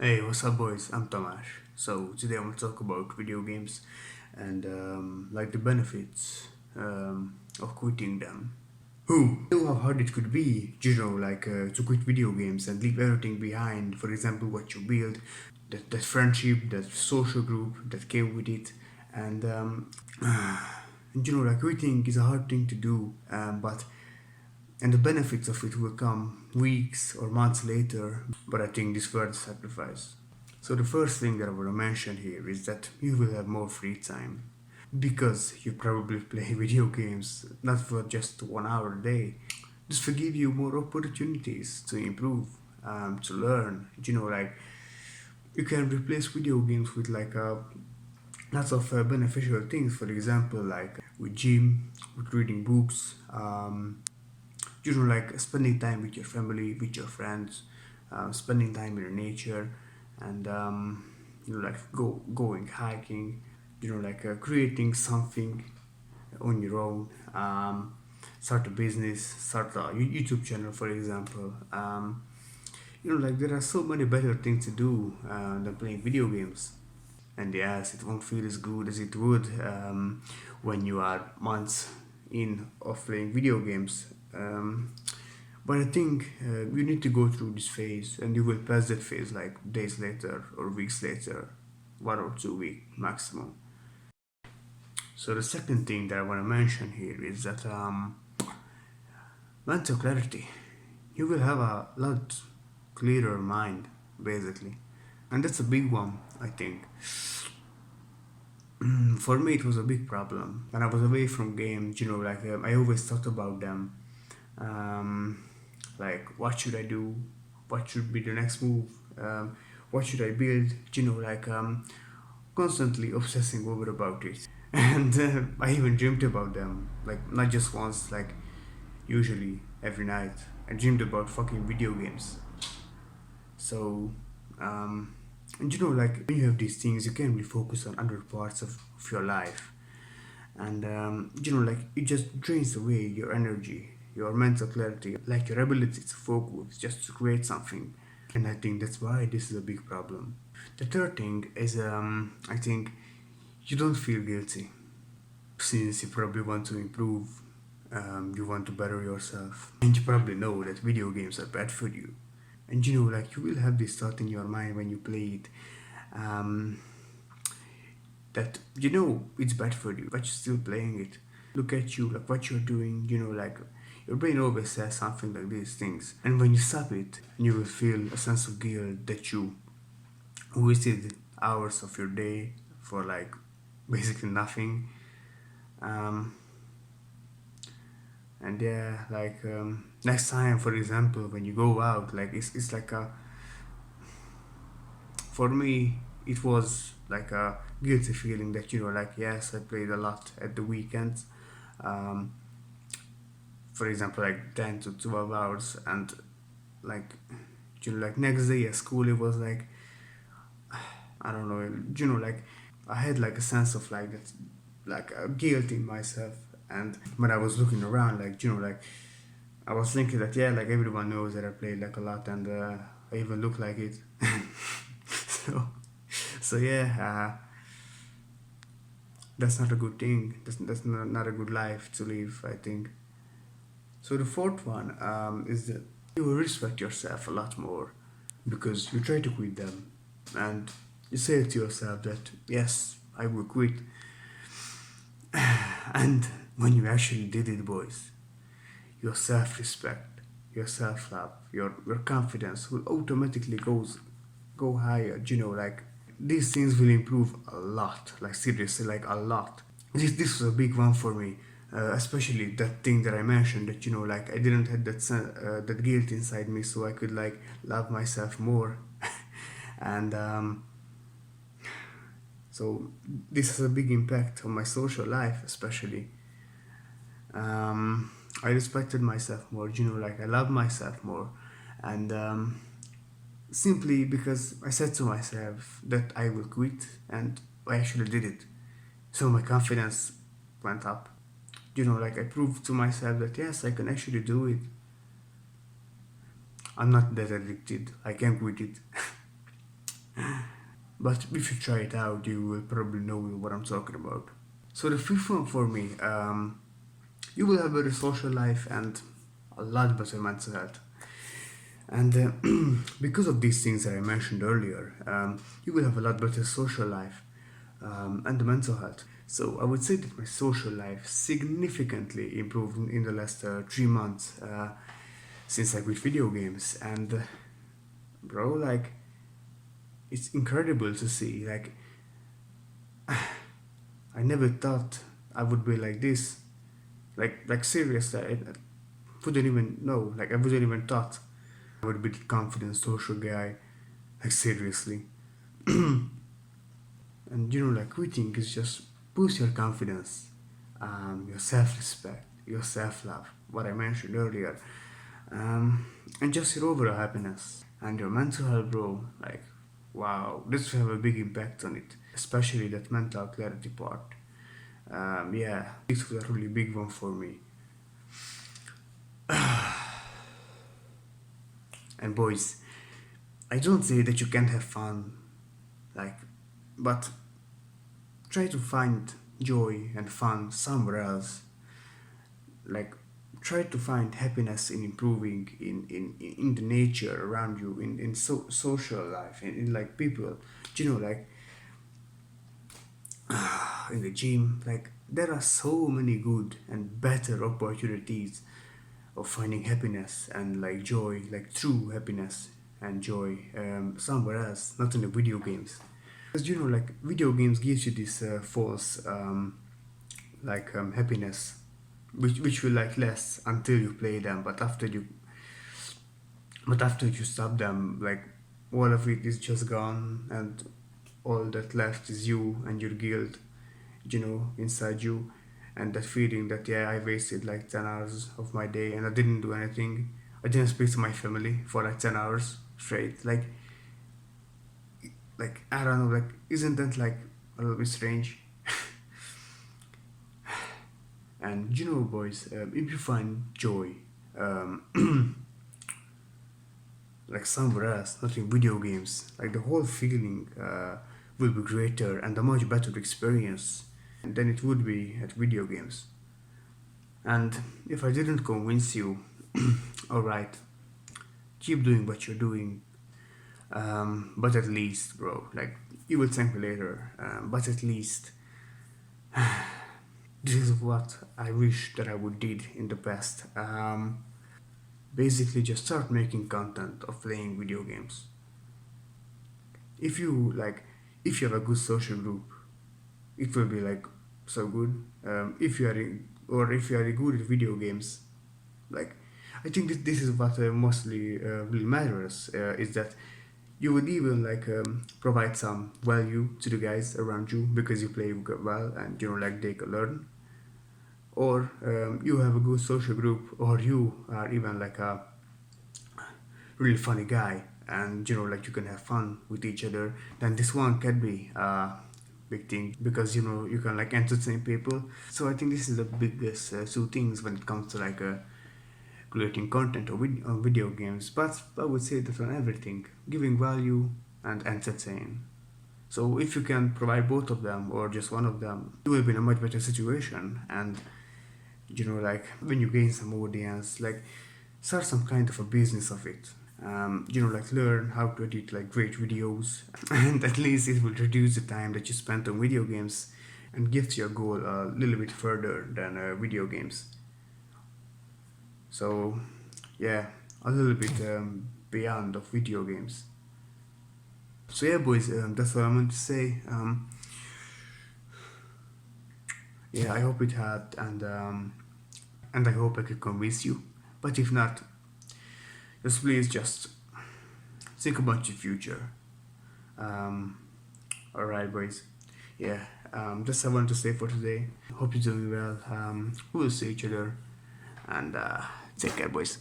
Hey, what's up, boys? I'm Tomash. So today I'm gonna talk about video games and like the benefits of quitting them. Who knew how hard it could be, to quit video games and leave everything behind? For example, what you built, that friendship, that social group that came with it, and quitting is a hard thing to do, but and the benefits of it will come weeks or months later, but I think this worth the sacrifice. So the first thing that I want to mention here is that you will have more free time because you probably play video games not for just 1 hour a day. This will give you more opportunities to improve, to learn. You can replace video games with lots of beneficial things. For example, like with gym, with reading books, spending time with your family, with your friends, spending time in nature, and going hiking, creating something on your own, start a business, start a YouTube channel, for example. There are so many better things to do than playing video games. And yes, it won't feel as good as it would when you are months in of playing video games. But I think you need to go through this phase, and you will pass that phase like days later or weeks later, 1 or 2 weeks maximum. So the second thing that I want to mention here is that mental clarity. You will have a lot clearer mind, basically, and that's a big one, I think. For me, it was a big problem when I was away from games. I always thought about them, um, like what should I do, what should be the next move, what should I build. Constantly obsessing over about it, and I even dreamed about them, like not just once, like usually every night. I dreamed about fucking video games. So, and when you have these things, you can't really focus on other parts of your life, and it just drains away your energy, your mental clarity, like your ability to focus, just to create something. And I think that's why this is a big problem. The third thing is, I think you don't feel guilty since you probably want to improve. You want to better yourself, and you probably know that video games are bad for you. And you will have this thought in your mind when you play it, um, that it's bad for you, but you're still playing it. Look at you, like what you're doing. Your brain always says something like these things, and when you stop it, you will feel a sense of guilt that you wasted hours of your day for like basically nothing. Um, and yeah, next time, for example, when you go out, like it's like a for me it was like a guilty feeling that yes, I played a lot at the weekends, um, for example, like 10 to 12 hours, and like next day at school it was like I don't know, I had like a sense of like that, like a guilt in myself. And when I was looking around, I was thinking that yeah, like everyone knows that I played like a lot, and I even look like it. so so yeah, that's not a good thing. That's not a good life to live, I think. So the fourth one is that you will respect yourself a lot more because you try to quit them, and you say to yourself that yes, I will quit. And when you actually did it, boys, your self-respect, your self-love, your confidence will automatically go higher. These things will improve a lot, like seriously, like a lot. This was a big one for me, especially that thing that I mentioned, that I didn't have that guilt inside me, so I could like love myself more. And so this has a big impact on my social life, especially. um, I respected myself more, I love myself more. And simply because I said to myself that I will quit, and I actually did it. So my confidence went up. I proved to myself that yes, I can actually do it. I'm not that addicted, I can quit it. but if you try it out, you will probably know what I'm talking about. So the fifth one for me, you will have a better social life and a lot better mental health. And because of these things that I mentioned earlier, you will have a lot better social life and the mental health. So I would say that my social life significantly improved in the last 3 months since I quit video games. And bro, like, it's incredible to see. Like, I never thought I would be like this. Like seriously, I wouldn't even know. Like, I wouldn't even thought I would be the confident social guy. Like, seriously. And like, quitting is just boost your confidence, your self-respect, your self-love, what I mentioned earlier, and just your overall happiness and your mental health, bro. Like, wow, this will have a big impact on it, especially that mental clarity part. Yeah, this was a really big one for me. And boys, I don't say that you can't have fun, like, but try to find joy and fun somewhere else. Like, try to find happiness in improving in the nature around you, in social life, in like people, like in the gym. Like, there are so many good and better opportunities of finding happiness and like joy, like true happiness and joy, somewhere else, not in the video games. Because like, video games gives you this false happiness, which will like last until you play them, but after you stop them, like, all of it is just gone, and all that left is you and your guilt, inside you, and that feeling that, yeah, I wasted like 10 hours of my day and I didn't do anything. I didn't speak to my family for like 10 hours straight. Like, I don't know, like, isn't that like a little bit strange? And boys, if you find joy, like somewhere else, not in video games, like, the whole feeling will be greater and a much better experience than it would be at video games. And if I didn't convince you, alright, keep doing what you're doing. But at least, bro, like, you will thank me later. But at least, this is what I wish that I would did in the past. Basically, just start making content of playing video games. If you have a good social group, it will be like so good. If you are good at video games, like, I think this is what mostly really matters, is that you would even like provide some value to the guys around you because you play well and like they can learn, or you have a good social group, or you are even like a really funny guy, and like you can have fun with each other, then this one can be a big thing, because you can like entertain people. So I think this is the biggest two things when it comes to like creating content on video games. But I would say that on everything, giving value and entertain. So if you can provide both of them or just one of them, you will be in a much better situation. And like, when you gain some audience, like, start some kind of a business of it. Like, learn how to edit like great videos, and at least it will reduce the time that you spend on video games and gets your goal a little bit further than video games. So, yeah, a little bit beyond of video games. So yeah, boys, that's what I meant to say. Yeah, I hope it helped, and I hope I could convince you. But if not, just please just think about your future. Alright, boys. Yeah, that's what I want to say for today. Hope you're doing well. We will see each other, and take care, boys.